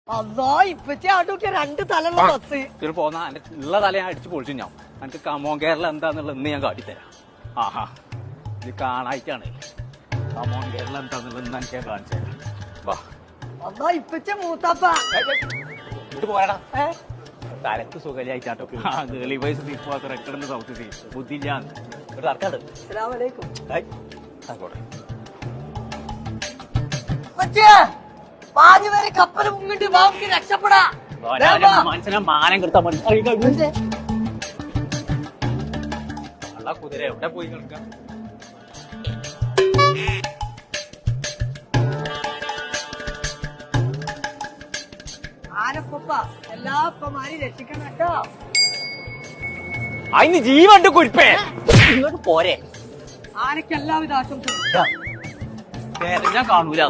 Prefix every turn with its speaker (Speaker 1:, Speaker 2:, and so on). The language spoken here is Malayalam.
Speaker 1: അതാ ഇപ്പച്ചി ആട്ടൂട്ടിയ 2 തലുള്ള ബസ്
Speaker 2: ഇതിന് പോന്ന എന്റെ ഉള്ള തല ഞാൻ അടിച്ചു പൊളിച്ചു ഞാൻ എനിക്ക് കമോൺ കേരള എന്താന്നുള്ളത് ഇന്ന് ഞാൻ കാട്ടിത്തരാം. ആഹാ ഇത് കാണായിട്ടാണ് കമോൺ കേരള എന്താന്നുള്ളത് ഇന്ന് എനിക്ക് ഞാൻ കാണിച്ചു തരാം. വാ
Speaker 1: അതാ ഇപ്പച്ച മൂത്താപ്പ
Speaker 2: ഇത് പോരാടാ തലക്ക് സുഖലിയായിട്ടാട്ടോ ഗേളി വയസ്സ് തീർപ്പാത്ത റെക്കഡിന്റെ സൗത്ത് സീ ബുദ്ധിയില്ലാന്ന് ഒരു തർക്കാട്.
Speaker 1: അസ്സലാമലൈക്കും.
Speaker 2: ആയിക്കോട്ടെ
Speaker 1: വരെ കപ്പൽ മുങ്ങിട്ട് നമുക്ക് രക്ഷപ്പെടാ.
Speaker 2: മനുഷ്യനെ മാനം കിട്ടാൻ മതി. കുതിര എവിടെ പോയി കിടക്കാം?
Speaker 1: ആനപ്പൊപ്പ എല്ലാ അപ്പമാരെയും രക്ഷിക്കണം കേട്ടോ.
Speaker 2: അതിന് ജീവണ്ട് കുരിപ്പേ ഇങ്ങോട്ട് പോരെ.
Speaker 1: ആനക്ക് എല്ലാവിധ ആശംസകളും.
Speaker 2: ഞാൻ കാണൂല.